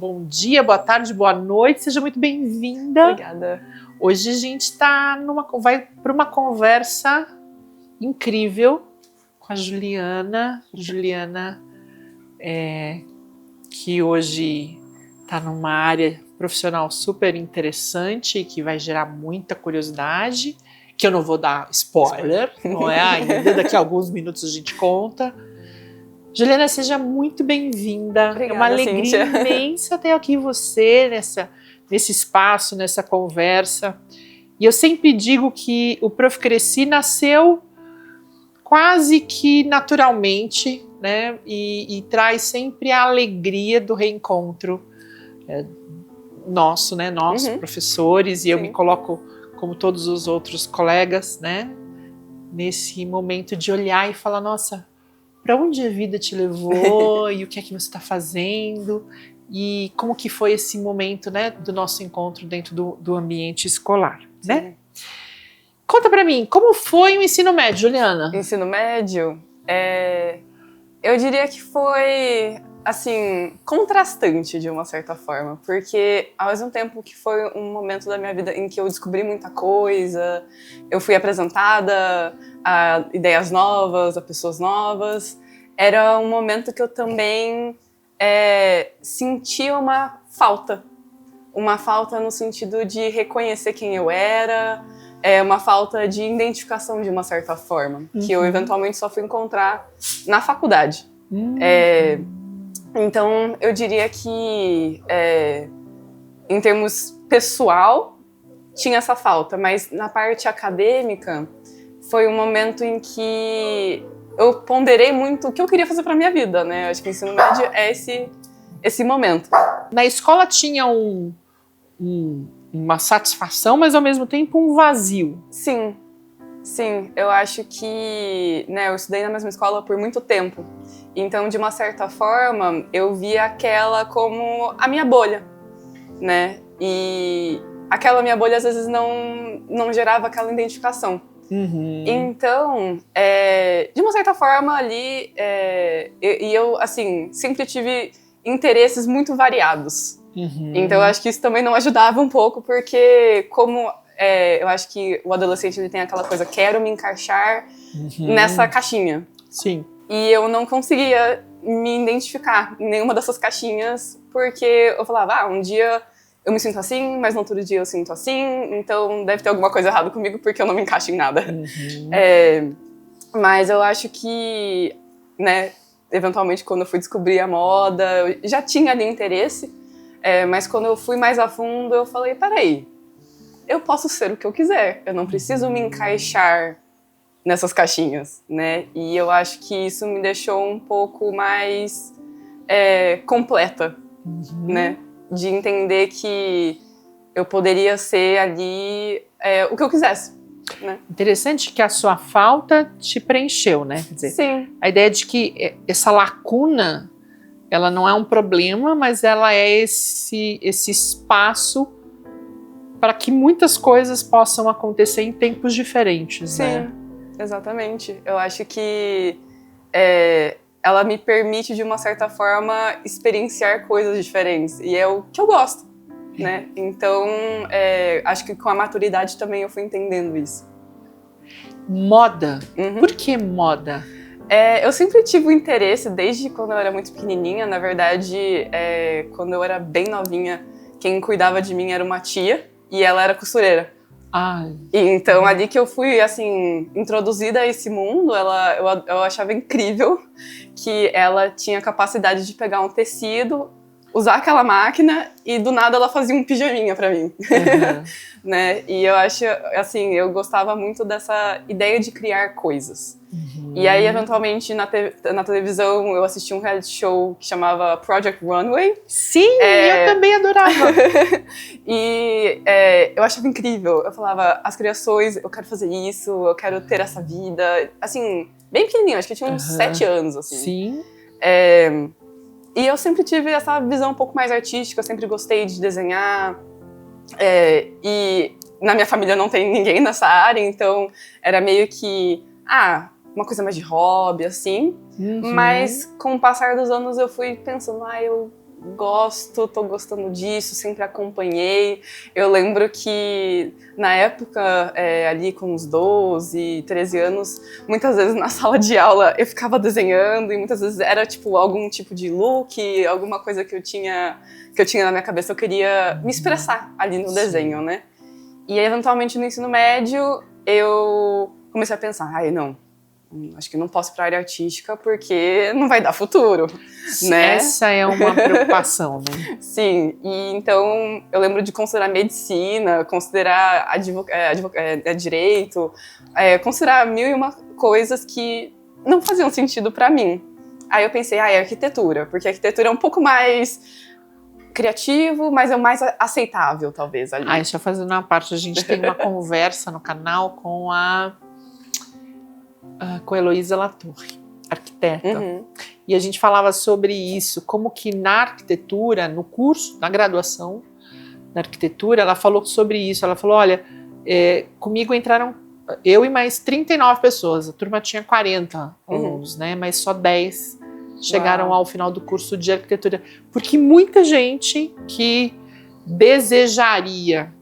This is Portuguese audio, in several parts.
bom dia, boa tarde, boa noite, seja muito bem-vinda. Obrigada. Hoje a gente vai para uma conversa incrível com a Juliana. Juliana, que hoje está numa área profissional super interessante, que vai gerar muita curiosidade, que eu não vou dar spoiler, não é ainda, daqui a alguns minutos a gente conta. Juliana, seja muito bem-vinda. Obrigada, é uma alegria Cíntia. imensa ter aqui você nesse espaço, nessa conversa. E eu sempre digo que o Prof. Cresci nasceu quase que naturalmente, né? E traz sempre a alegria do reencontro nosso, né? Nós, professores, e eu me coloco como todos os outros colegas, né? Nesse momento de olhar e falar, nossa, para onde a vida te levou e o que é que você está fazendo e como que foi esse momento, né, do nosso encontro dentro do ambiente escolar, né? Conta para mim, como foi o ensino médio, Juliana? Ensino médio, eu diria que foi, assim, contrastante de uma certa forma, porque ao mesmo tempo que foi um momento da minha vida em que eu descobri muita coisa, eu fui apresentada a ideias novas, a pessoas novas, era um momento que eu também sentia uma falta no sentido de reconhecer quem eu era, uma falta de identificação de uma certa forma, que eu eventualmente só fui encontrar na faculdade. Então, eu diria que, em termos pessoal, tinha essa falta, mas na parte acadêmica, foi um momento em que eu ponderei muito o que eu queria fazer para minha vida, né? Eu acho que o ensino médio é esse momento. Na escola tinha uma satisfação, mas ao mesmo tempo um vazio. Sim, eu acho que, né, eu estudei na mesma escola por muito tempo. Então, de uma certa forma, eu via aquela como a minha bolha, né? E aquela minha bolha, às vezes, não gerava aquela identificação. Então, de uma certa forma, ali, eu, assim, sempre tive interesses muito variados. Então, eu acho que isso também não ajudava um pouco, porque como eu acho que o adolescente ele tem aquela coisa, quero me encaixar nessa caixinha. Sim. E eu não conseguia me identificar em nenhuma dessas caixinhas, porque eu falava, um dia eu me sinto assim, mas no outro dia eu sinto assim, então deve ter alguma coisa errada comigo porque eu não me encaixo em nada. Mas eu acho que, né, eventualmente quando eu fui descobrir a moda, eu já tinha ali interesse, mas quando eu fui mais a fundo, eu falei, peraí, eu posso ser o que eu quiser, eu não preciso me encaixar nessas caixinhas, né? E eu acho que isso me deixou um pouco mais completa, né? De entender que eu poderia ser ali o que eu quisesse, né? Interessante que a sua falta te preencheu, né? Quer dizer, sim. A ideia de que essa lacuna, ela não é um problema, mas ela é esse espaço para que muitas coisas possam acontecer em tempos diferentes, Sim, né? Exatamente. Eu acho que ela me permite, de uma certa forma, experienciar coisas diferentes. E é o que eu gosto, né? Então, acho que com a maturidade também eu fui entendendo isso. Moda. Por que moda? Eu sempre tive um interesse, desde quando eu era muito pequenininha. Na verdade, quando eu era bem novinha, quem cuidava de mim era uma tia e ela era costureira. E então, ali que eu fui, assim, introduzida a esse mundo, eu achava incrível que ela tinha a capacidade de pegar um tecido, usar aquela máquina e, do nada, ela fazia um pijaminha pra mim. Né? E eu acho, assim, eu gostava muito dessa ideia de criar coisas. E aí, eventualmente, na televisão, eu assisti um reality show que chamava Project Runway. Sim, eu também adorava. E eu achava incrível. Eu falava, as criações, eu quero fazer isso, eu quero ter essa vida. Assim, bem pequenininho, acho que eu tinha uns 7 anos, assim. Sim. E eu sempre tive essa visão um pouco mais artística, eu sempre gostei de desenhar. E na minha família não tem ninguém nessa área, então era meio que, uma coisa mais de hobby, assim. Mas com o passar dos anos eu fui pensando, eu tô gostando disso, sempre acompanhei. Eu lembro que na época, ali com uns 12, 13 anos, muitas vezes na sala de aula eu ficava desenhando e muitas vezes era tipo algum tipo de look, alguma coisa que eu tinha na minha cabeça, eu queria me expressar ali no desenho, né? E aí, eventualmente no ensino médio, eu comecei a pensar, não, acho que não posso ir para a área artística porque não vai dar futuro, né? Essa é uma preocupação, né? Sim, e então eu lembro de considerar medicina, considerar direito, considerar mil e uma coisas que não faziam sentido para mim. Aí eu pensei, arquitetura, porque a arquitetura é um pouco mais criativo, mas é o mais aceitável, talvez, ali. Deixa eu fazer uma parte, a gente tem uma conversa no canal com a Heloísa Latorre, arquiteta. E a gente falava sobre isso, como que na arquitetura, no curso, na graduação, na arquitetura, ela falou sobre isso. Ela falou, olha, comigo entraram eu e mais 39 pessoas, a turma tinha 40 alunos, né? Mas só 10 chegaram ao final do curso de arquitetura. Porque muita gente que desejaria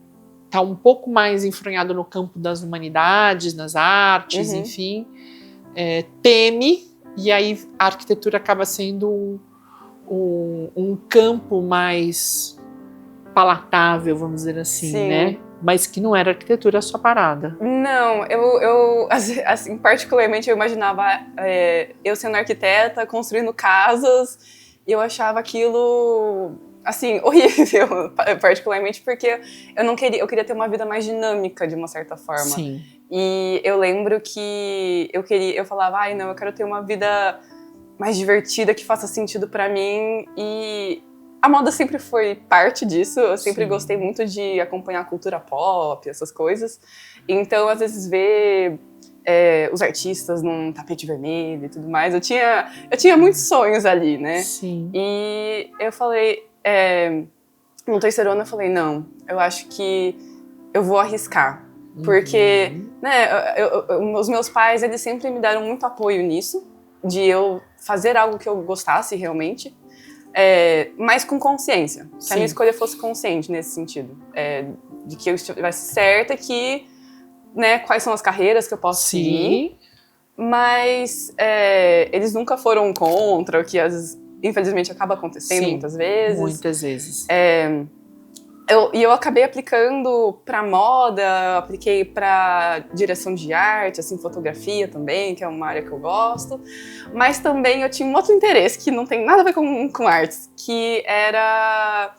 estar um pouco mais enfronhado no campo das humanidades, nas artes, enfim, teme, e aí a arquitetura acaba sendo um campo mais palatável, vamos dizer assim, né? Mas que não era arquitetura a sua parada. Não, eu assim, particularmente eu imaginava eu sendo arquiteta, construindo casas, e eu achava aquilo, assim, horrível, particularmente porque eu queria ter uma vida mais dinâmica, de uma certa forma. Sim. E eu lembro que eu falava, eu quero ter uma vida mais divertida, que faça sentido pra mim, e a moda sempre foi parte disso, eu sempre gostei muito de acompanhar a cultura pop, essas coisas. Então, às vezes, ver os artistas num tapete vermelho e tudo mais, eu tinha muitos sonhos ali, né? Sim. E eu falei, no terceiro ano eu falei, não, eu acho que eu vou arriscar. Porque, né, os meus pais, eles sempre me deram muito apoio nisso, de eu fazer algo que eu gostasse realmente. Mas com consciência, que a minha escolha fosse consciente nesse sentido, de que eu estivesse certa, que, né, quais são as carreiras que eu posso seguir, mas eles nunca foram contra, o que às vezes, infelizmente acaba acontecendo muitas vezes. Muitas vezes. Eu acabei aplicando para moda, apliquei para direção de arte, assim, fotografia também, que é uma área que eu gosto. Mas também eu tinha um outro interesse que não tem nada a ver com artes, que era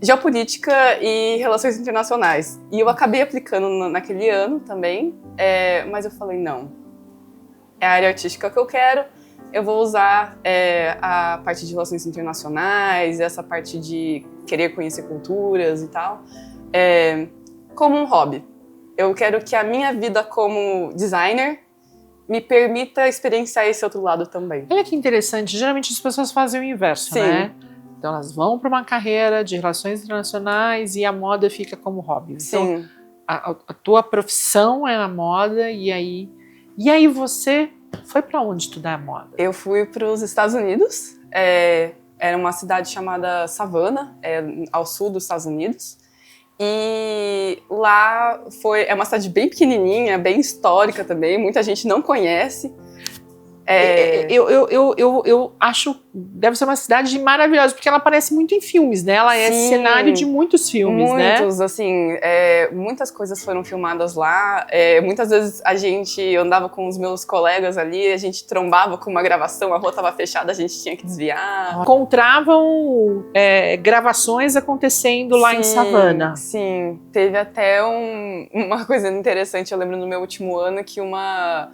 geopolítica e relações internacionais. E eu acabei aplicando naquele ano também, mas eu falei, não, é a área artística que eu quero. Eu vou usar a parte de relações internacionais, essa parte de querer conhecer culturas e tal, como um hobby. Eu quero que a minha vida como designer me permita experienciar esse outro lado também. Olha que interessante, geralmente as pessoas fazem o inverso, né? Então elas vão para uma carreira de relações internacionais e a moda fica como hobby. Então a tua profissão é a moda e aí você foi para onde estudar moda? Eu fui para os Estados Unidos, era uma cidade chamada Savannah, ao sul dos Estados Unidos. E lá é uma cidade bem pequenininha, bem histórica também, muita gente não conhece. Eu acho deve ser uma cidade maravilhosa, porque ela aparece muito em filmes, né? Ela é cenário de muitos filmes, né? Muitos, assim, muitas coisas foram filmadas lá. Muitas vezes a gente andava com os meus colegas ali, a gente trombava com uma gravação, a rua estava fechada, a gente tinha que desviar. Encontravam gravações acontecendo lá em Savannah. Sim, teve até uma coisa interessante, eu lembro no meu último ano que uma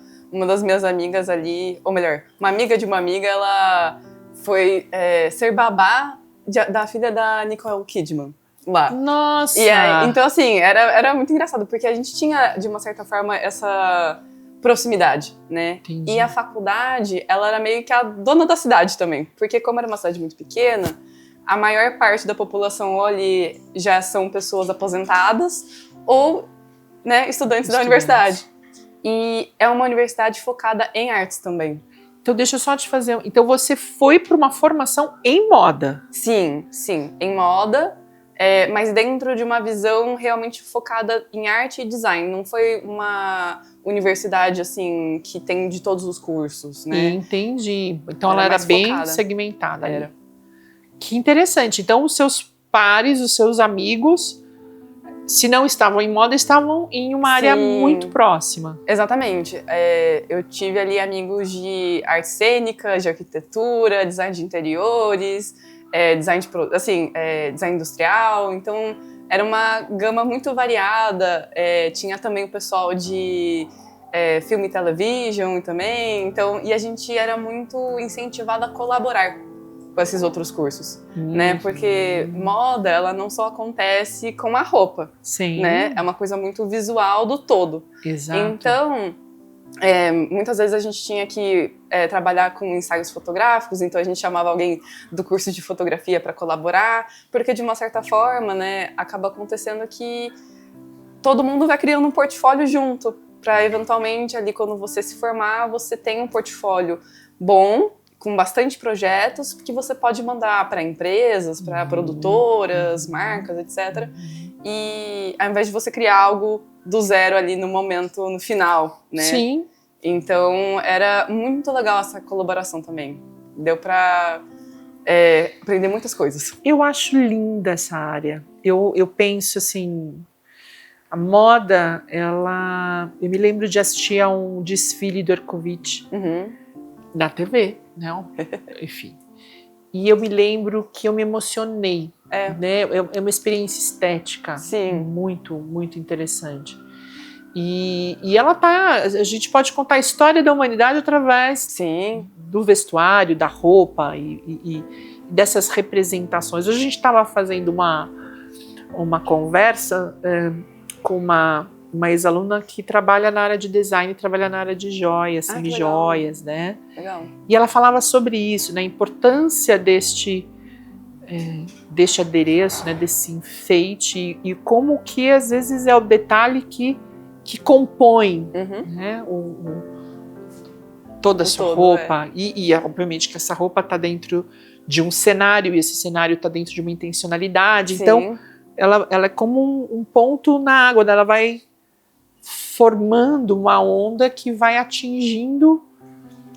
das minhas amigas ali, ou melhor, uma amiga de uma amiga, ela foi ser babá da filha da Nicole Kidman lá. Nossa! E então, assim, era muito engraçado, porque a gente tinha, de uma certa forma, essa proximidade, né? Entendi. E a faculdade, ela era meio que a dona da cidade também, porque como era uma cidade muito pequena, a maior parte da população ali já são pessoas aposentadas ou, né, estudantes da universidade. E é uma universidade focada em artes também. Então deixa eu só te fazer... Então você foi para uma formação em moda? Sim, em moda, mas dentro de uma visão realmente focada em arte e design. Não foi uma universidade, assim, que tem de todos os cursos, né? Entendi. Então ela era bem focada. segmentada. Era. Ali. Que interessante. Então os seus pares, os seus amigos... Se não estavam em moda, estavam em uma área muito próxima. Exatamente. Eu tive ali amigos de artes cênicas, de arquitetura, design de interiores, design industrial. Então, era uma gama muito variada. Tinha também o pessoal de filme e television também. Então, e a gente era muito incentivado a colaborar com esses outros cursos, né? Porque moda, ela não só acontece com a roupa, Sim. né? É uma coisa muito visual do todo. Exato. Então, muitas vezes a gente tinha que trabalhar com ensaios fotográficos, então a gente chamava alguém do curso de fotografia para colaborar, porque de uma certa forma, né, acaba acontecendo que todo mundo vai criando um portfólio junto, para eventualmente ali quando você se formar, você tem um portfólio bom, com bastante projetos que você pode mandar para empresas, para produtoras, marcas, etc. E ao invés de você criar algo do zero ali no momento, no final, né? Sim. Então era muito legal essa colaboração também. Deu para aprender muitas coisas. Eu acho linda essa área. Eu penso assim, a moda, ela... Eu me lembro de assistir a um desfile do Ercovitch na TV, não? Enfim. E eu me lembro que eu me emocionei. Né? É uma experiência estética. Sim. Muito, muito interessante. E ela tá... A gente pode contar a história da humanidade através do vestuário, da roupa e dessas representações. Hoje a gente estava fazendo uma conversa com uma ex-aluna que trabalha na área de design, trabalha na área de joias, semi-joias, né? Legal. E ela falava sobre isso, né? A importância deste adereço, né? Desse enfeite e como que às vezes é o detalhe que compõe, né? Toda essa roupa. E obviamente que essa roupa está dentro de um cenário e esse cenário está dentro de uma intencionalidade. Sim. Então ela é como um ponto na água, ela vai formando uma onda que vai atingindo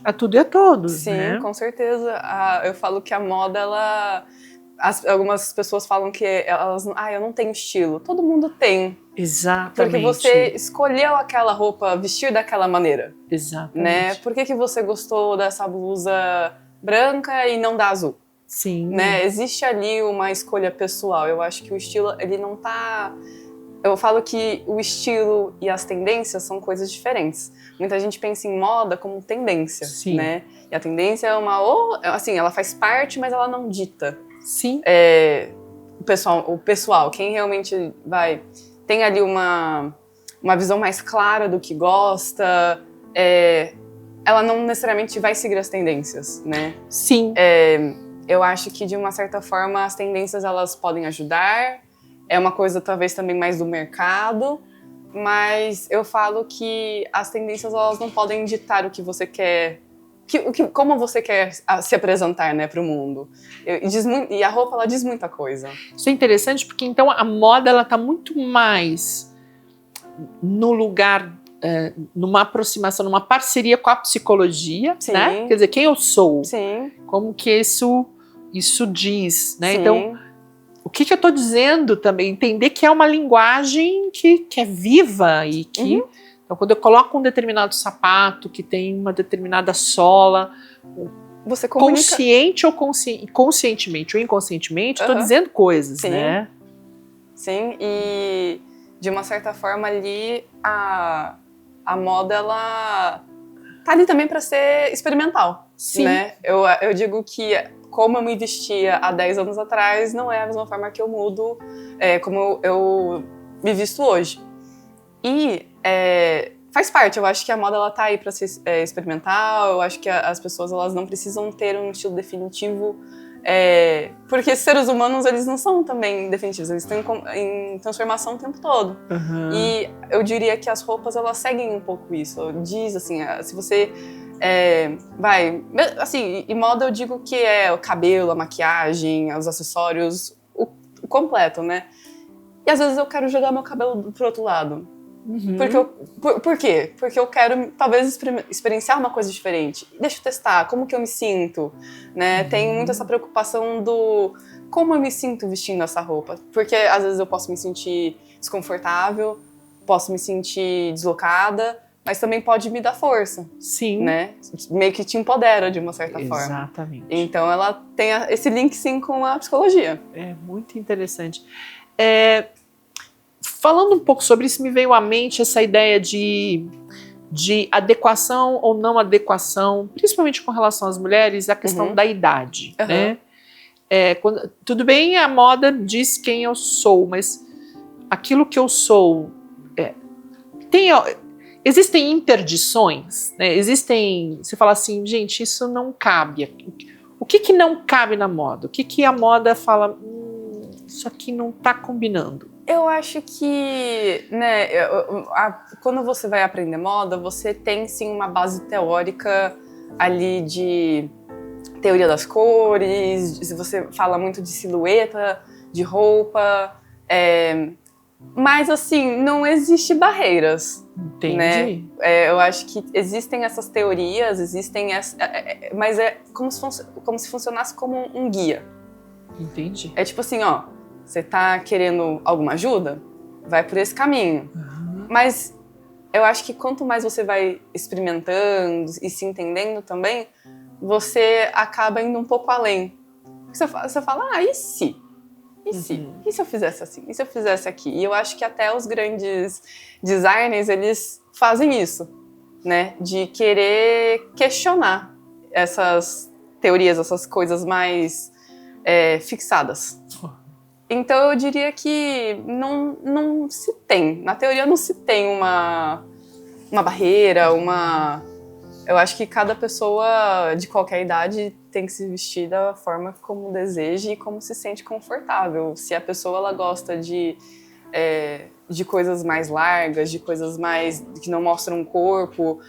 a tudo e a todos. Sim, né? Com certeza. Eu falo que a moda, algumas pessoas falam que eu não tenho estilo. Todo mundo tem. Exatamente. Porque você escolheu aquela roupa, vestir daquela maneira. Exatamente. Né? Por que você gostou dessa blusa branca e não da azul? Sim. Né? Existe ali uma escolha pessoal. Eu acho que o estilo, ele não tá... Eu falo que o estilo e as tendências são coisas diferentes. Muita gente pensa em moda como tendência, Sim. Né? E a tendência é assim, ela faz parte, mas ela não dita. Sim. O pessoal, quem realmente tem ali uma visão mais clara do que gosta, ela não necessariamente vai seguir as tendências, né? Sim. Eu acho que, de uma certa forma, as tendências elas podem ajudar. É uma coisa, talvez, também mais do mercado. Mas eu falo que as tendências elas não podem ditar o que você quer... como você quer se apresentar, né, para o mundo. E a roupa, ela diz muita coisa. Isso é interessante porque, então, a moda ela está muito mais no lugar... numa aproximação, numa parceria com a psicologia, Sim. Né? Quer dizer, quem eu sou, Sim. Como que isso diz, né? Sim. Então, o que eu estou dizendo também, entender que é uma linguagem que é viva e que, então, quando eu coloco um determinado sapato que tem uma determinada sola, você comunica... consciente ou conscientemente ou inconscientemente, estou dizendo coisas, Sim. Né? Sim, e de uma certa forma ali a moda, ela tá ali também para ser experimental. Sim. Né? Eu digo que como eu me vestia há 10 anos atrás não é a mesma forma que eu mudo como eu me visto hoje. E faz parte, eu acho que a moda ela tá aí para ser experimental, eu acho que as pessoas elas não precisam ter um estilo definitivo, porque seres humanos eles não são também definitivos, eles estão em transformação o tempo todo. E eu diria que as roupas elas seguem um pouco isso. Diz assim, se você Assim, e moda eu digo que é o cabelo, a maquiagem, os acessórios, o completo, né? E às vezes eu quero jogar meu cabelo pro outro lado. Uhum. Por quê? Porque eu quero, talvez, experienciar uma coisa diferente. Deixa eu testar, como que eu me sinto, né? Tem muito essa preocupação do como eu me sinto vestindo essa roupa. Porque às vezes eu posso me sentir desconfortável, posso me sentir deslocada, mas também pode me dar força. Sim. Né? Meio que te empodera de uma certa forma. Exatamente. Então ela tem esse link, sim, com a psicologia. É muito interessante. Falando um pouco sobre isso, me veio à mente essa ideia de adequação ou não adequação, principalmente com relação às mulheres, a questão da idade, né? Tudo bem, a moda diz quem eu sou, mas aquilo que eu sou... Existem interdições, né? Você fala assim, gente, isso não cabe. O que não cabe na moda? O que a moda fala, isso aqui não tá combinando? Eu acho que, né, quando você vai aprender moda, você tem sim uma base teórica ali de teoria das cores, você fala muito de silhueta, de roupa, mas assim, não existe barreiras. Entendi. Né? Eu acho que existem essas teorias, mas é como se funcionasse como um guia. Entendi. É tipo assim, ó, você tá querendo alguma ajuda? Vai por esse caminho. Mas eu acho que quanto mais você vai experimentando e se entendendo também, você acaba indo um pouco além. Você fala, e se? E se? E se eu fizesse assim? E se eu fizesse aqui? E eu acho que até os grandes designers, eles fazem isso, né? De querer questionar essas teorias, essas coisas mais fixadas. Então eu diria que não se tem, na teoria não se tem uma barreira, eu acho que cada pessoa de qualquer idade tem que se vestir da forma como deseja e como se sente confortável. Se a pessoa ela gosta de coisas mais largas, de coisas mais que não mostram o corpo,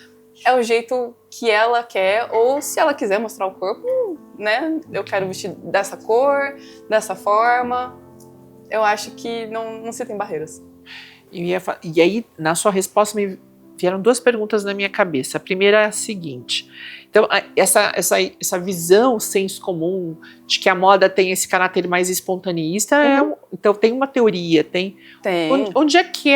é o jeito que ela quer, ou se ela quiser mostrar o corpo, né? Eu quero vestir dessa cor, dessa forma. Eu acho que não se tem barreiras. E aí, na sua resposta, me vieram duas perguntas na minha cabeça. A primeira é a seguinte. Então, essa visão, senso comum, de que a moda tem esse caráter mais espontaneista, então tem uma teoria, tem. Onde é que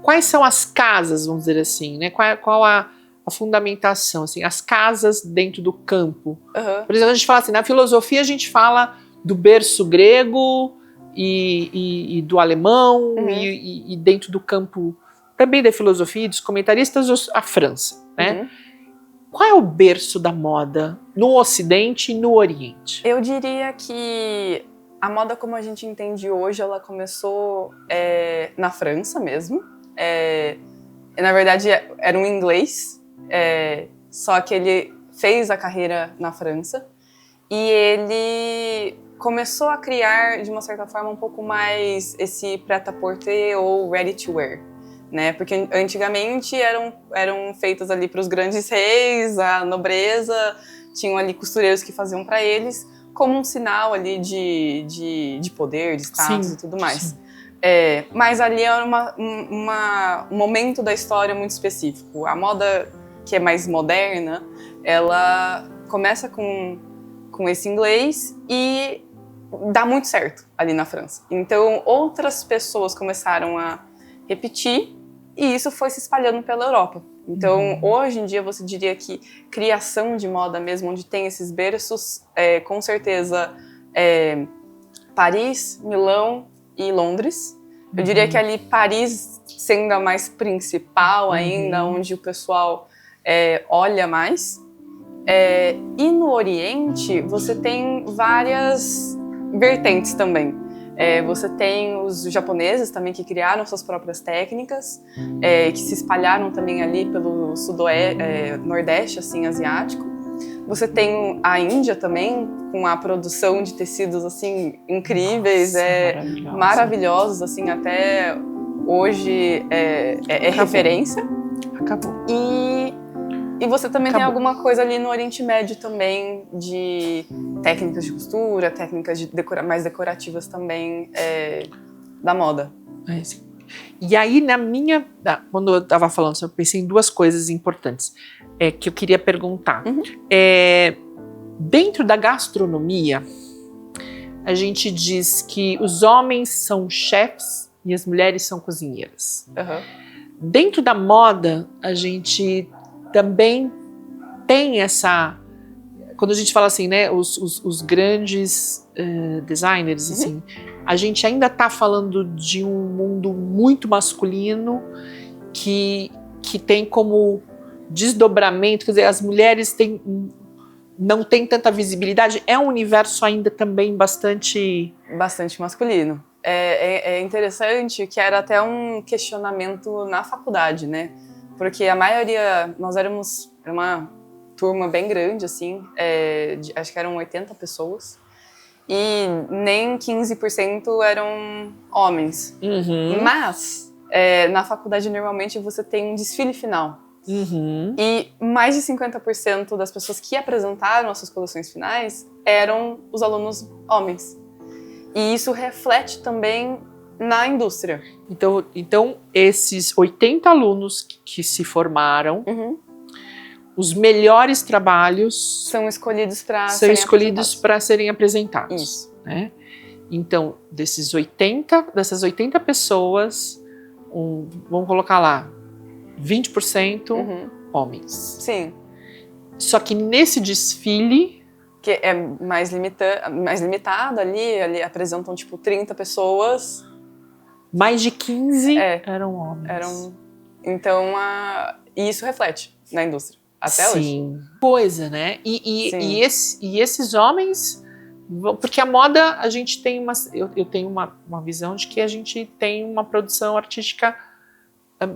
quais são as casas, vamos dizer assim, né? Qual a fundamentação, assim, as casas dentro do campo? Por exemplo, a gente fala assim, na filosofia a gente fala do berço grego e do alemão, e dentro do campo também da filosofia e dos comentaristas, a França, né? Qual é o berço da moda no Ocidente e no Oriente? Eu diria que a moda como a gente entende hoje, ela começou na França mesmo. Na verdade, era um inglês, só que ele fez a carreira na França e ele começou a criar, de uma certa forma, um pouco mais esse prêt-à-porter ou ready-to-wear, né? Porque antigamente eram feitos ali para os grandes reis, a nobreza, tinham ali costureiros que faziam para eles, como um sinal ali de poder, de status e tudo mais. Mas ali era um momento da história muito específico. A moda que é mais moderna, ela começa com esse inglês e dá muito certo ali na França. Então, outras pessoas começaram a repetir e isso foi se espalhando pela Europa. Então, hoje em dia, você diria que criação de moda mesmo, onde tem esses berços, com certeza, Paris, Milão e Londres. Eu diria que ali Paris sendo a mais principal ainda, onde o pessoal olha mais. E no Oriente, você tem várias vertentes também. Você tem os japoneses também que criaram suas próprias técnicas, que se espalharam também ali pelo nordeste assim, asiático. Você tem a Índia também, com a produção de tecidos assim, incríveis, maravilhosos, assim, até hoje é referência. Acabou. E você também tem alguma coisa ali no Oriente Médio também, de técnicas de costura, técnicas mais decorativas também da moda. E aí, quando eu estava falando, eu pensei em duas coisas importantes que eu queria perguntar. Dentro da gastronomia, a gente diz que os homens são chefes e as mulheres são cozinheiras. Dentro da moda, a gente também tem essa... Quando a gente fala assim, né, os grandes designers, assim, a gente ainda está falando de um mundo muito masculino que tem como desdobramento, quer dizer, as mulheres não têm tanta visibilidade, é um universo ainda também bastante masculino. É interessante que era até um questionamento na faculdade, né? Porque a maioria, nós éramos uma turma bem grande, assim, acho que eram 80 pessoas, e nem 15% eram homens. Mas, na faculdade, normalmente, você tem um desfile final. E mais de 50% das pessoas que apresentaram as suas coleções finais eram os alunos homens. E isso reflete também na indústria. Então esses 80 alunos que se formaram, os melhores trabalhos são escolhidos para serem apresentados. Isso. Né? Então, dessas 80 pessoas, vamos colocar lá, 20% homens. Sim. Só que nesse desfile... Que é mais limitado ali apresentam tipo 30 pessoas. Mais de 15 eram homens. Então, e isso reflete na indústria, até hoje. Sim. Coisa, né? E esses homens... Porque a moda, a gente tem eu tenho uma visão de que a gente tem uma produção artística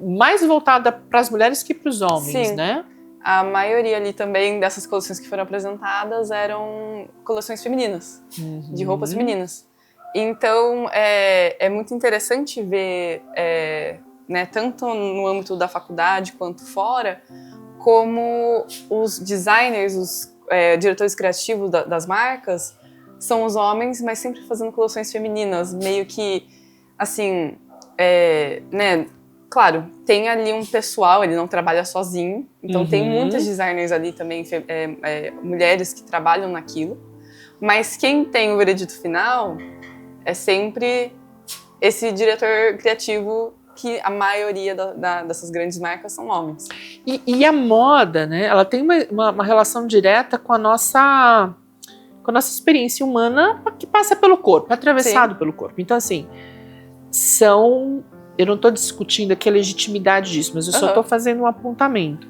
mais voltada para as mulheres que para os homens, Sim. né? A maioria ali também dessas coleções que foram apresentadas eram coleções femininas, de roupas femininas. Então, é muito interessante ver, né, tanto no âmbito da faculdade quanto fora, como os designers, os diretores criativos das marcas são os homens, mas sempre fazendo coleções femininas, meio que, assim, né... Claro, tem ali um pessoal, ele não trabalha sozinho, então tem muitas designers ali também, mulheres que trabalham naquilo, mas quem tem o veredito final é sempre esse diretor criativo, que a maioria dessas grandes marcas são homens. E a moda, né, ela tem uma relação direta com a nossa experiência humana que passa pelo corpo, atravessado pelo corpo. Então, assim, eu não estou discutindo aqui a legitimidade disso, mas eu só estou fazendo um apontamento.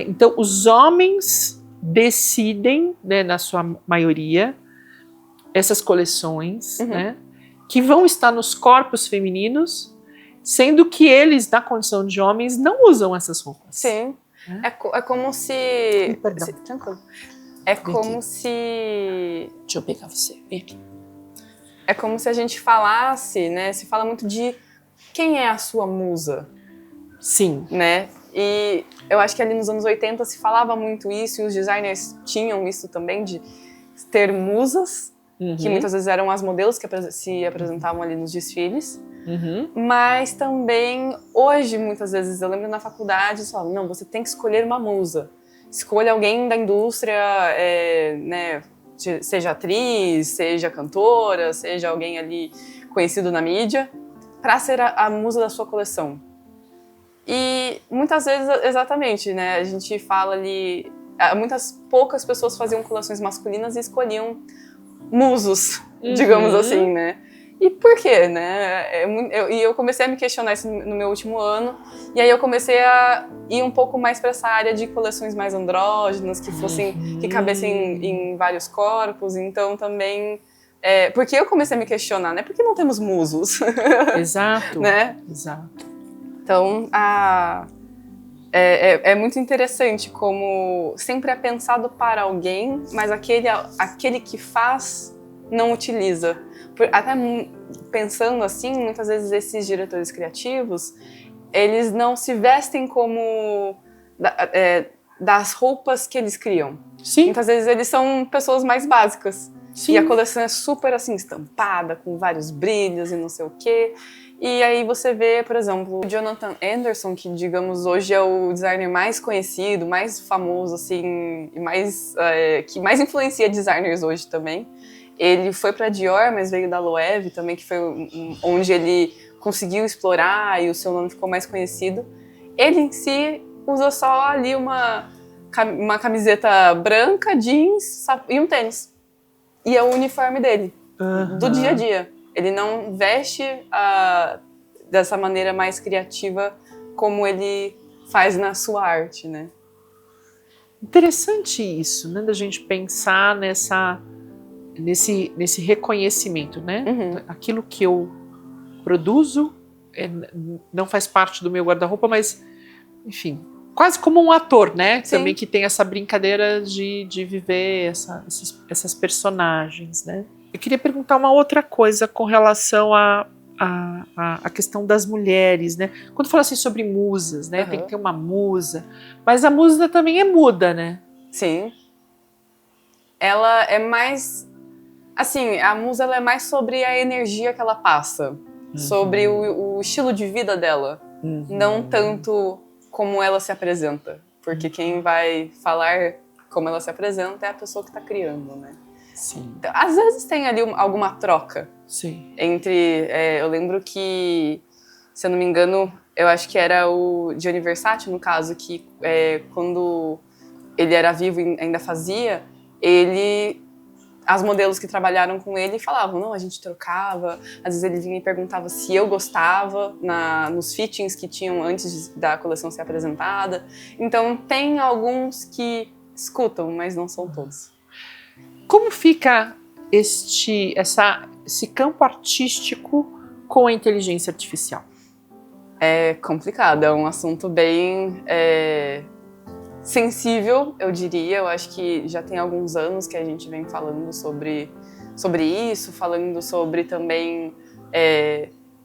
Então, os homens decidem, né, na sua maioria, essas coleções, né, que vão estar nos corpos femininos, sendo que eles, na condição de homens, não usam essas roupas. Sim. É como se... Perdão. Tranquilo. É como se... Deixa eu pegar você. Vem aqui. É como se a gente falasse, né, se fala muito de quem é a sua musa? Sim. Né? E eu acho que ali nos anos 80 se falava muito isso, e os designers tinham isso também, de ter musas, que muitas vezes eram as modelos que se apresentavam ali nos desfiles. Mas também, hoje, muitas vezes, eu lembro na faculdade, eles falavam, não, você tem que escolher uma musa. Escolha alguém da indústria, né, seja atriz, seja cantora, seja alguém ali conhecido na mídia, para ser a musa da sua coleção. E muitas vezes, exatamente, né, a gente fala ali, poucas pessoas faziam coleções masculinas e escolhiam musos, digamos assim, né. E por quê, né? Eu comecei a me questionar isso no meu último ano, e aí eu comecei a ir um pouco mais para essa área de coleções mais andrógenas, que cabessem em vários corpos, então também... porque eu comecei a me questionar, né? Por que não temos musos? Exato. Né? Exato. Então, é muito interessante como sempre é pensado para alguém, mas aquele que faz não utiliza. Até pensando assim, muitas vezes esses diretores criativos, eles não se vestem como das roupas que eles criam. Sim. Muitas vezes eles são pessoas mais básicas. Sim. E a coleção é super assim, estampada, com vários brilhos e não sei o quê. E aí você vê, por exemplo, o Jonathan Anderson, que digamos hoje é o designer mais conhecido, mais famoso, assim, e que mais influencia designers hoje também. Ele foi para Dior, mas veio da Loewe também, que foi onde ele conseguiu explorar e o seu nome ficou mais conhecido. Ele em si usa só ali uma camiseta branca, jeans e um tênis. E é o uniforme dele, do dia a dia. Ele não veste dessa maneira mais criativa como ele faz na sua arte, né? Interessante isso, né? Da gente pensar nesse reconhecimento, né? Uhum. Aquilo que eu produzo não faz parte do meu guarda-roupa, mas, enfim, quase como um ator, né? Sim. Também que tem essa brincadeira de viver essas personagens, né? Eu queria perguntar uma outra coisa com relação à questão das mulheres, né? Quando fala assim sobre musas, né? Tem que ter uma musa, mas a musa também é muda, né? Sim. Ela é mais... Assim, a musa ela é mais sobre a energia que ela passa, sobre o estilo de vida dela, não tanto como ela se apresenta, porque quem vai falar como ela se apresenta é a pessoa que está criando, né? Sim. Então, às vezes tem ali alguma troca. Sim. Entre... eu lembro que, se eu não me engano, eu acho que era o Gianni Versace, no caso, que quando ele era vivo e ainda fazia, as modelos que trabalharam com ele falavam, não, a gente trocava, às vezes ele vinha e perguntava se eu gostava nos fittings que tinham antes da coleção ser apresentada. Então tem alguns que escutam, mas não são todos. Como fica esse campo artístico com a inteligência artificial? É complicado, é um assunto bem sensível, eu diria. Eu acho que já tem alguns anos que a gente vem falando sobre isso, falando sobre também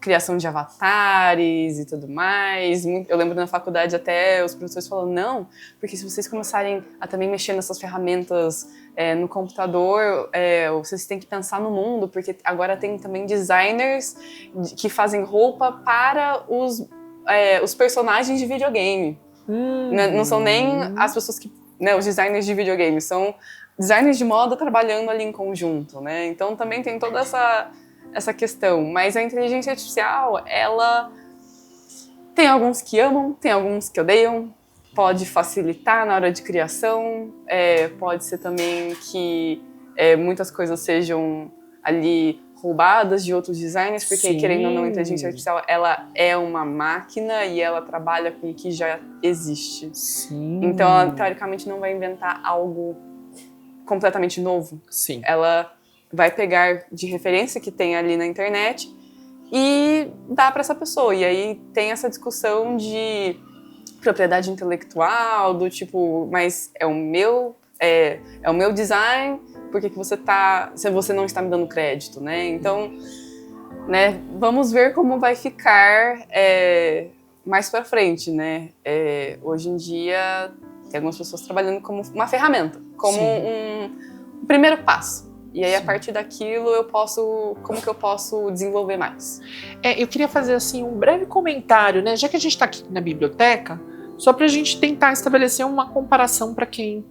criação de avatares e tudo mais. Eu lembro na faculdade até os professores falando, não, porque se vocês começarem a também mexer nessas ferramentas no computador, vocês têm que pensar no mundo, porque agora tem também designers que fazem roupa para os personagens de videogame. Não são nem as pessoas que... Né, os designers de videogame, são designers de moda trabalhando ali em conjunto, né? Então também tem toda essa questão. Mas a inteligência artificial, ela tem alguns que amam, tem alguns que odeiam. Pode facilitar na hora de criação, pode ser também que muitas coisas sejam ali roubadas de outros designers, porque Sim. querendo ou não, a inteligência artificial ela é uma máquina e ela trabalha com o que já existe. Sim. Então ela teoricamente não vai inventar algo completamente novo. Sim. Ela vai pegar de referência que tem ali na internet e dá para essa pessoa. E aí tem essa discussão de propriedade intelectual, do tipo, mas é o meu design, por que se você não está me dando crédito, né? Então, né, vamos ver como vai ficar mais pra frente, né? Hoje em dia, tem algumas pessoas trabalhando como uma ferramenta, como um primeiro passo. E aí, Sim. a partir daquilo, como que eu posso desenvolver mais? Eu queria fazer, assim, um breve comentário, né? Já que a gente está aqui na biblioteca, só para a gente tentar estabelecer uma comparação para quem...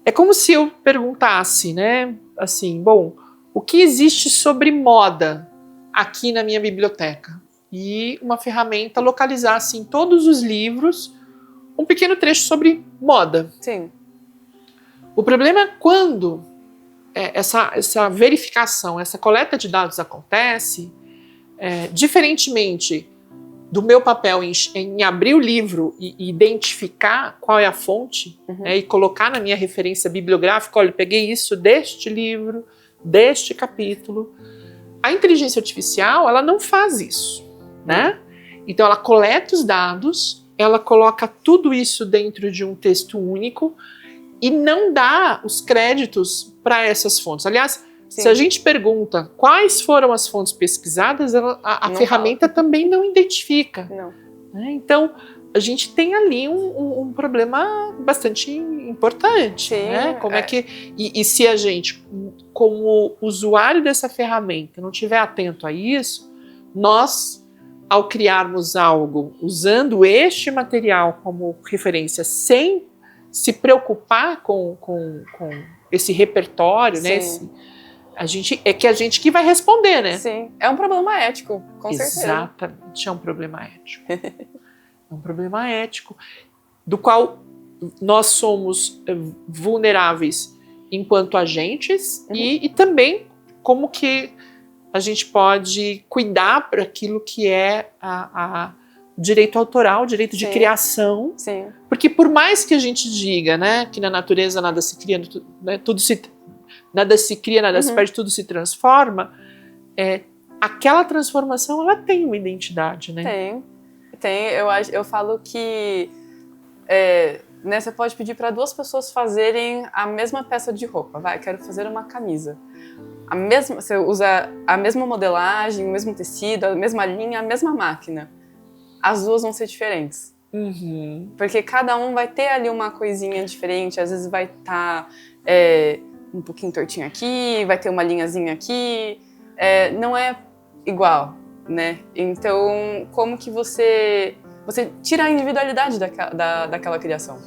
É como se eu perguntasse, né? Assim, bom, o que existe sobre moda aqui na minha biblioteca? E uma ferramenta localizasse em todos os livros um pequeno trecho sobre moda. Sim. O problema é quando essa verificação, essa coleta de dados acontece, diferentemente do meu papel em abrir o livro e identificar qual é a fonte, né, e colocar na minha referência bibliográfica, olha, eu peguei isso deste livro, deste capítulo. A inteligência artificial, ela não faz isso, né? Então ela coleta os dados, ela coloca tudo isso dentro de um texto único e não dá os créditos para essas fontes. Aliás, Se a gente pergunta quais foram as fontes pesquisadas, a ferramenta também não identifica. Não. Né? Então, a gente tem ali um problema bastante importante. Sim, né? Como é que, e se a gente, como usuário dessa ferramenta, não estiver atento a isso, nós, ao criarmos algo usando este material como referência, sem se preocupar com esse repertório, né? A gente que vai responder, né? Sim, é um problema ético, com certeza. Exatamente, é um problema ético. É um problema ético do qual nós somos vulneráveis enquanto agentes e também como que a gente pode cuidar para aquilo que é direito autoral, direito de criação. Sim. Porque por mais que a gente diga, né, que na natureza nada se cria, né, nada se cria, nada se perde, tudo se transforma, aquela transformação ela tem uma identidade, né? Tem. Eu falo que né, você pode pedir para duas pessoas fazerem a mesma peça de roupa. Quero fazer uma camisa. Você usa a mesma modelagem, o mesmo tecido, a mesma linha, a mesma máquina. As duas vão ser diferentes. Porque cada um vai ter ali uma coisinha diferente, às vezes vai estar um pouquinho tortinho aqui, vai ter uma linhazinha aqui, não é igual, né? Então, como que você tira a individualidade daquela criação?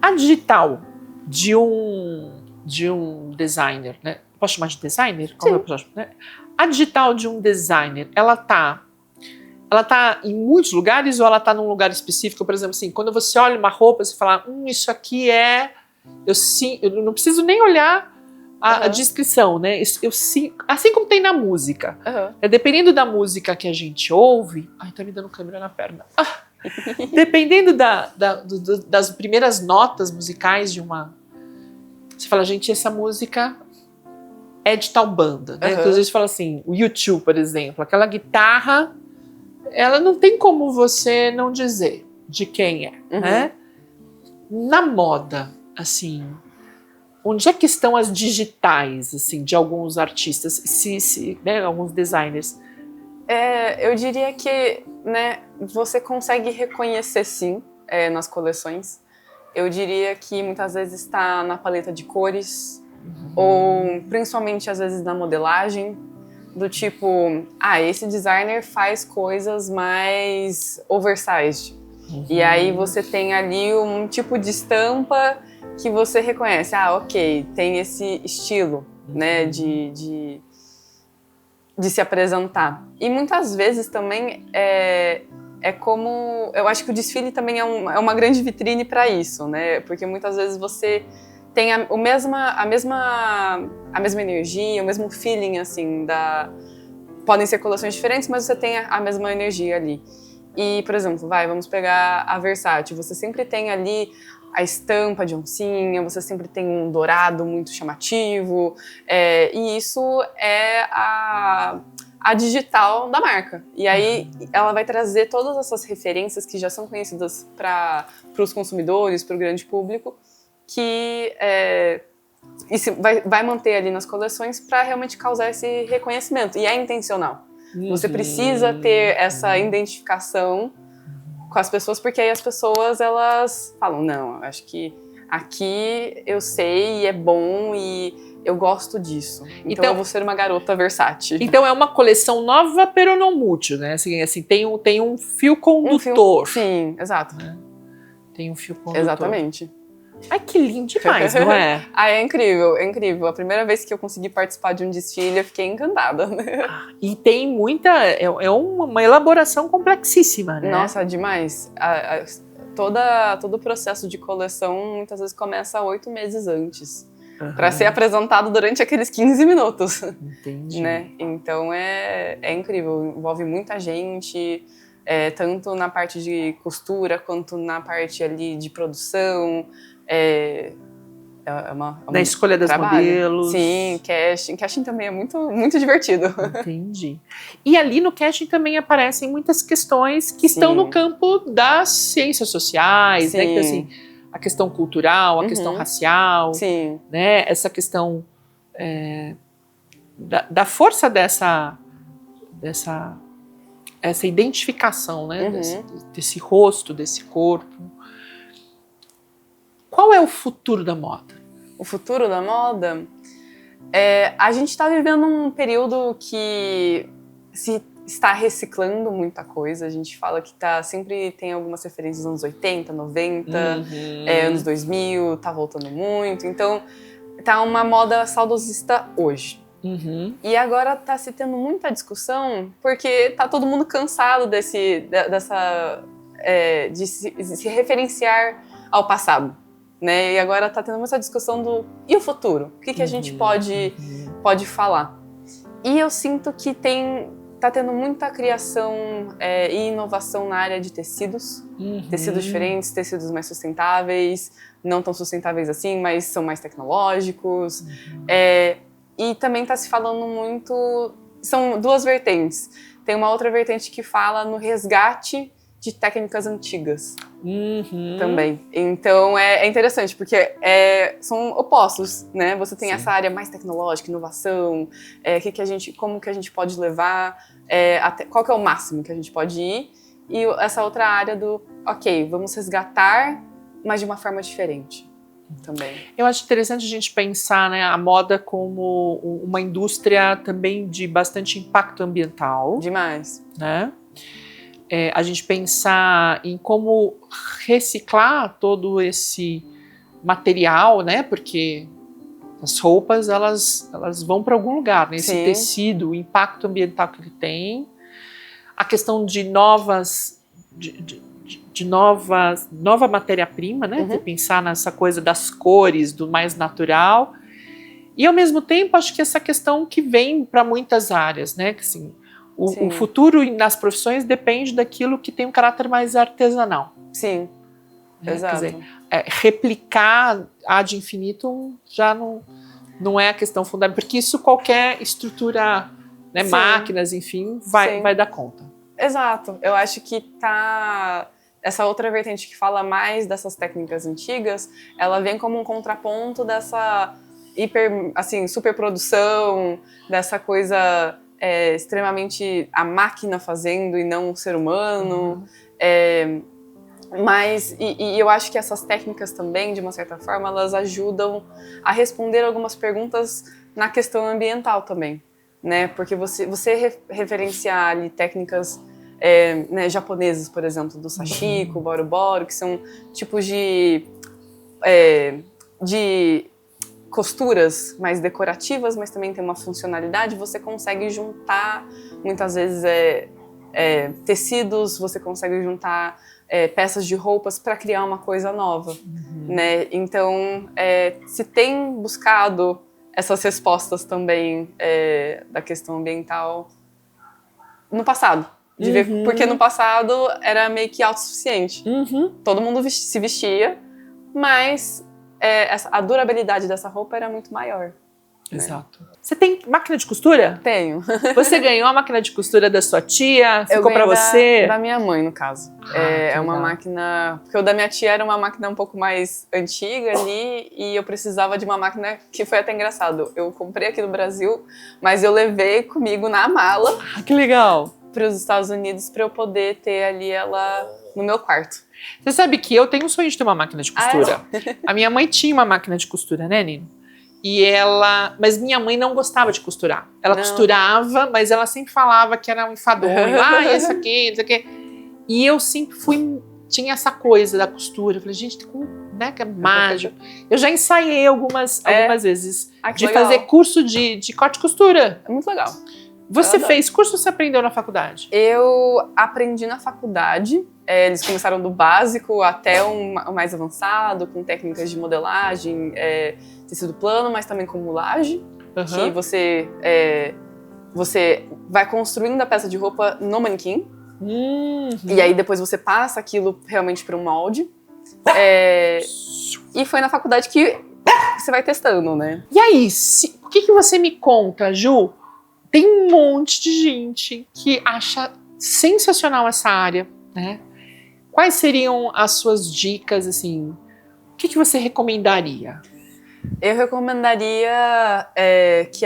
A digital de um designer, né? Posso chamar de designer? A digital de um designer, ela tá em muitos lugares ou ela tá num lugar específico? Por exemplo, assim, quando você olha uma roupa, você fala, isso aqui eu não preciso nem olhar a descrição, né? Assim como tem na música. Dependendo da música que a gente ouve... Ai, tá me dando câmera na perna. Dependendo das primeiras notas musicais de uma... Você fala, gente, essa música é de tal banda, né? Então, às vezes fala assim, o U2, por exemplo, aquela guitarra, ela não tem como você não dizer de quem é, né? Na moda, assim, onde é que estão as digitais, assim, de alguns artistas, né, alguns designers? Eu diria que, né, você consegue reconhecer, sim, nas coleções. Eu diria que muitas vezes está na paleta de cores, ou principalmente às vezes na modelagem, do tipo, esse designer faz coisas mais oversized. E aí você tem ali um tipo de estampa que você reconhece, ok, tem esse estilo, né, de se apresentar. E muitas vezes também como... Eu acho que o desfile também é uma grande vitrine para isso, né? Porque muitas vezes você tem a mesma energia, o mesmo feeling, assim, podem ser coleções diferentes, mas você tem a mesma energia ali. E, por exemplo, vamos pegar a Versace. Você sempre tem ali a estampa de oncinha, você sempre tem um dourado muito chamativo, e isso é a digital da marca. E aí ela vai trazer todas essas referências que já são conhecidas para os consumidores, para o grande público, que vai manter ali nas coleções para realmente causar esse reconhecimento. E é intencional. Você precisa ter essa identificação com as pessoas, porque aí as pessoas, elas falam, não, acho que aqui eu sei e é bom e eu gosto disso. Então eu vou ser uma garota Versace. Então é uma coleção nova, pero não mútil, né? Assim, tem um fio condutor. Sim, exato. Né? Tem um fio condutor. Exatamente. Ai, que lindo demais, não é? É incrível, é incrível. A primeira vez que eu consegui participar de um desfile, eu fiquei encantada. E tem muita... uma elaboração complexíssima, né? Nossa, demais. Todo o processo de coleção, muitas vezes, começa 8 meses antes. Para ser apresentado durante aqueles 15 minutos. Entendi. Né? Então, é incrível. Envolve muita gente... tanto na parte de costura, quanto na parte ali de produção... na escolha das modelos. Sim, casting. Casting também é muito, muito divertido. Entendi. E ali no casting também aparecem muitas questões que estão no campo das ciências sociais, né? Que, assim, a questão cultural, a questão racial, Sim. né? Essa questão da força dessa identificação, né? Desse rosto, desse corpo. Qual é o futuro da moda? O futuro da moda? A gente está vivendo um período que se está reciclando muita coisa. A gente fala que sempre tem algumas referências dos anos 80, 90, anos 2000, tá voltando muito. Então, tá uma moda saudosista hoje. E agora tá se tendo muita discussão porque tá todo mundo cansado de se referenciar ao passado, né? E agora tá tendo muita discussão e o futuro? O que a gente pode falar? E eu sinto que tá tendo muita criação e inovação na área de tecidos. Tecidos diferentes, tecidos mais sustentáveis, não tão sustentáveis assim, mas são mais tecnológicos. E também está se falando muito... São duas vertentes. Tem uma outra vertente que fala no resgate de técnicas antigas também. Então é interessante, porque são opostos, né? Você tem essa área mais tecnológica, inovação, como que a gente pode levar, qual que é o máximo que a gente pode ir, e essa outra área vamos resgatar, mas de uma forma diferente. Também. Eu acho interessante a gente pensar, né, a moda como uma indústria também de bastante impacto ambiental. Demais. Né? A gente pensar em como reciclar todo esse material, né? Porque as roupas elas vão para algum lugar, né? Esse tecido, o impacto ambiental que ele tem, a questão de nova matéria-prima, né? De pensar nessa coisa das cores, do mais natural. E, ao mesmo tempo, acho que essa questão que vem para muitas áreas, né? Que, assim, o futuro nas profissões depende daquilo que tem um caráter mais artesanal. Sim, exato. Quer dizer, replicar ad infinitum já não é a questão fundamental, porque isso qualquer estrutura, né, máquinas, enfim, vai dar conta. Exato. Eu acho que essa outra vertente que fala mais dessas técnicas antigas, ela vem como um contraponto dessa superprodução, dessa coisa extremamente a máquina fazendo e não o ser humano. Mas eu acho que essas técnicas também, de uma certa forma, elas ajudam a responder algumas perguntas na questão ambiental também, né? Porque você referenciar ali técnicas né, japonesas, por exemplo, do sashiko, boro-boro, que são tipos de costuras mais decorativas, mas também tem uma funcionalidade, você consegue juntar, muitas vezes, tecidos, você consegue juntar peças de roupas para criar uma coisa nova, né? Então, se tem buscado essas respostas também da questão ambiental no passado. Porque no passado era meio que autossuficiente. Todo mundo se vestia, mas a durabilidade dessa roupa era muito maior. Exato. Né? Você tem máquina de costura? Tenho. Você ganhou a máquina de costura da sua tia? Ficou pra você? Da minha mãe, no caso. É uma máquina... Porque o da minha tia era uma máquina um pouco mais antiga ali, e eu precisava de uma máquina que foi até engraçado. Eu comprei aqui no Brasil, mas eu levei comigo na mala. Que legal! Para os Estados Unidos, para eu poder ter ali ela no meu quarto. Você sabe que eu tenho um sonho de ter uma máquina de costura. A minha mãe tinha uma máquina de costura, né, Nino? Mas minha mãe não gostava de costurar. Ela costurava, mas ela sempre falava que era um enfadonho. Isso aqui, isso aqui. E eu sempre tinha essa coisa da costura. Eu falei, gente, né, que é mágico. Eu já ensaiei algumas vezes de fazer curso de corte e costura. É muito legal. Você fez curso ou você aprendeu na faculdade? Eu aprendi na faculdade. Eles começaram do básico até o mais avançado, com técnicas de modelagem, tecido plano, mas também com mulagem. Que você vai construindo a peça de roupa no manequim. E aí depois você passa aquilo realmente para um molde. E foi na faculdade que você vai testando, né? E aí, o que você me conta, Ju? Tem um monte de gente que acha sensacional essa área, né? Quais seriam as suas dicas, assim? O que você recomendaria? Eu recomendaria que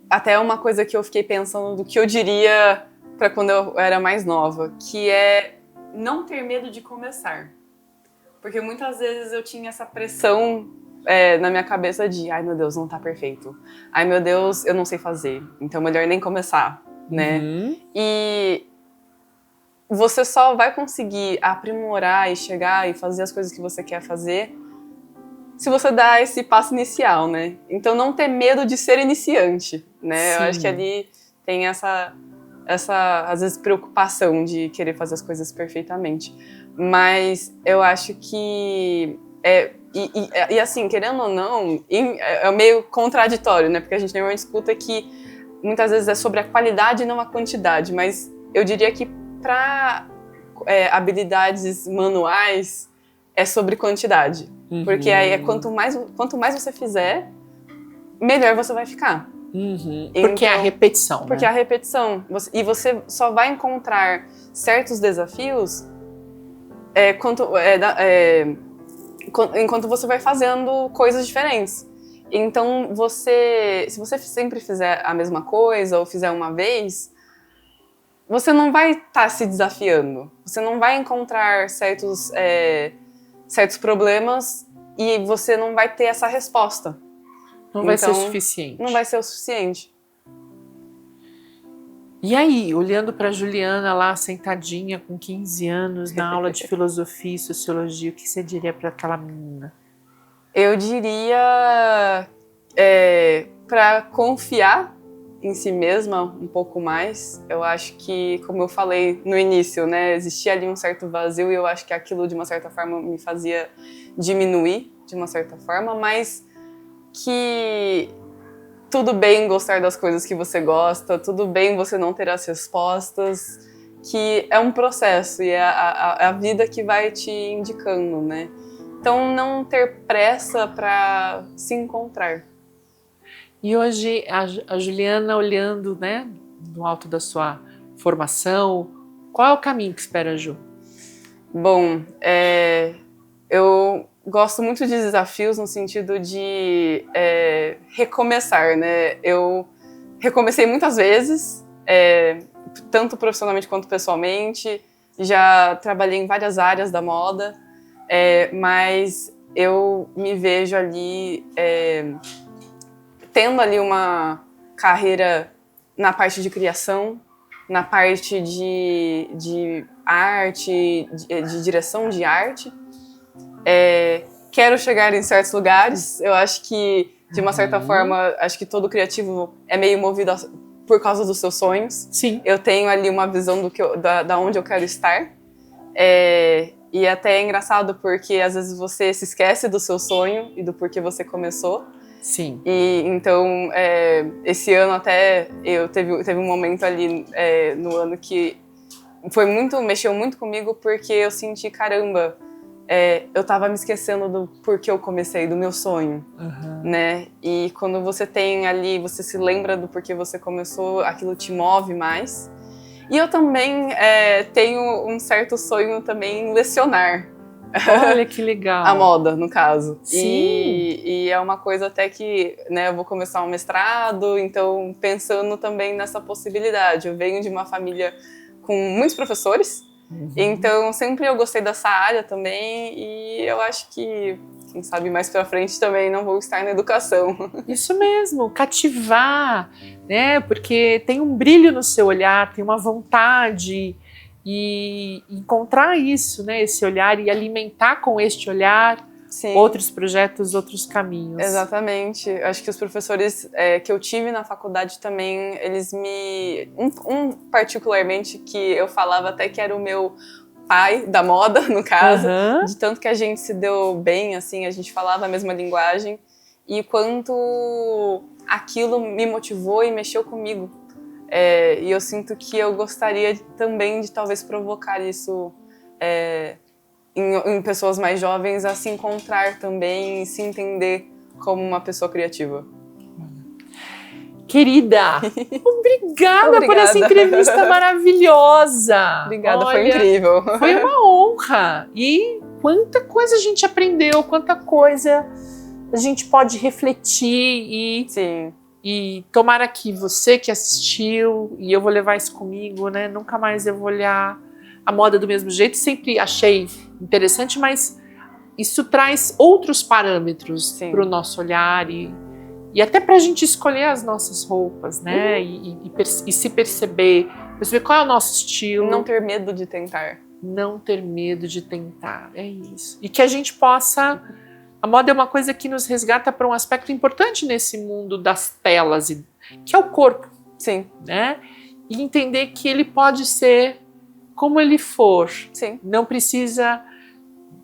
até uma coisa que eu fiquei pensando do que eu diria para quando eu era mais nova, que é não ter medo de começar. Porque muitas vezes eu tinha essa pressão na minha cabeça de ai meu Deus, não tá perfeito. Ai meu Deus, eu não sei fazer. Então melhor nem começar, né? E você só vai conseguir aprimorar e chegar e fazer as coisas que você quer fazer se você dá esse passo inicial, né? Então não ter medo de ser iniciante, né? Sim. Eu acho que ali tem essa às vezes preocupação de querer fazer as coisas perfeitamente. Mas eu acho que e assim, querendo ou não, é meio contraditório, né? Porque a gente normalmente escuta que muitas vezes é sobre a qualidade e não a quantidade, mas eu diria que para habilidades manuais é sobre quantidade. Porque aí quanto mais você fizer, melhor você vai ficar. Porque é a repetição, porque é a repetição. E você só vai encontrar certos desafios enquanto você vai fazendo coisas diferentes. Então, se você sempre fizer a mesma coisa ou fizer uma vez, você não vai estar se desafiando. Você não vai encontrar certos problemas e você não vai ter essa resposta. Não vai ser suficiente. Não vai ser o suficiente. E aí, olhando para Juliana lá, sentadinha com 15 anos, na aula de filosofia e sociologia, o que você diria para aquela menina? Eu diria para confiar em si mesma um pouco mais. Eu acho que, como eu falei no início, né, existia ali um certo vazio e eu acho que aquilo, de uma certa forma, me fazia diminuir, de uma certa forma, mas que tudo bem gostar das coisas que você gosta, tudo bem você não ter as respostas, que é um processo e é a vida que vai te indicando, né? Então, não ter pressa para se encontrar. E hoje, a Juliana, olhando, né, no alto da sua formação, qual é o caminho que espera a Ju? Bom, eu gosto muito de desafios no sentido de recomeçar, né? Eu recomecei muitas vezes, tanto profissionalmente quanto pessoalmente. Já trabalhei em várias áreas da moda, mas eu me vejo ali tendo ali uma carreira na parte de criação, na parte de arte, de direção de arte. Quero chegar em certos lugares. Eu acho que, de uma certa forma, acho que todo criativo é meio movido por causa dos seus sonhos. Sim. Eu tenho ali uma visão da onde eu quero estar. E até é engraçado porque às vezes você se esquece do seu sonho e do porquê você começou. Sim. E então, esse ano até teve um momento ali no ano que mexeu muito comigo, porque eu senti, caramba, eu tava me esquecendo do porquê eu comecei, do meu sonho, né? E quando você tem ali, você se lembra do porquê você começou, aquilo te move mais. E eu também tenho um certo sonho também em lecionar. Olha que legal. A moda, no caso. Sim. E é uma coisa até que, né, eu vou começar um mestrado, então pensando também nessa possibilidade. Eu venho de uma família com muitos professores, então sempre eu gostei dessa área também, e eu acho que, quem sabe mais pra frente também não vou estar na educação. Isso mesmo, cativar, né? Porque tem um brilho no seu olhar, tem uma vontade. E encontrar isso, né, esse olhar, e alimentar com este olhar outros projetos, outros caminhos. Exatamente. Acho que os professores que eu tive na faculdade também, eles um particularmente que eu falava até que era o meu pai da moda, no caso, de tanto que a gente se deu bem, assim, a gente falava a mesma linguagem, e quanto aquilo me motivou e mexeu comigo. E eu sinto que eu gostaria também de talvez provocar isso em pessoas mais jovens, a se encontrar também e se entender como uma pessoa criativa. Querida, obrigada por essa entrevista maravilhosa. Obrigada, foi incrível. Foi uma honra. E quanta coisa a gente aprendeu, quanta coisa a gente pode refletir Sim. E tomara que você que assistiu, e eu vou levar isso comigo, né? Nunca mais eu vou olhar a moda do mesmo jeito. Sempre achei interessante, mas isso traz outros parâmetros para o nosso olhar e até para a gente escolher as nossas roupas, né? E se perceber qual é o nosso estilo. Não ter medo de tentar. Não ter medo de tentar, é isso. E que a gente possa... A moda é uma coisa que nos resgata para um aspecto importante nesse mundo das telas, que é o corpo. Sim. Né? E entender que ele pode ser como ele for. Sim. Não precisa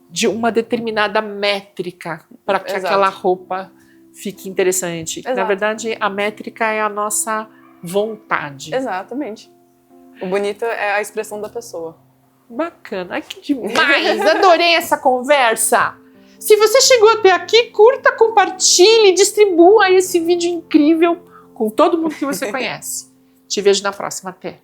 de uma determinada métrica para que aquela roupa fique interessante. Exato. Na verdade, a métrica é a nossa vontade. Exatamente. O bonito é a expressão da pessoa. Bacana. Ai, que demais! Adorei essa conversa! Se você chegou até aqui, curta, compartilhe, distribua esse vídeo incrível com todo mundo que você conhece. Te vejo na próxima. Até!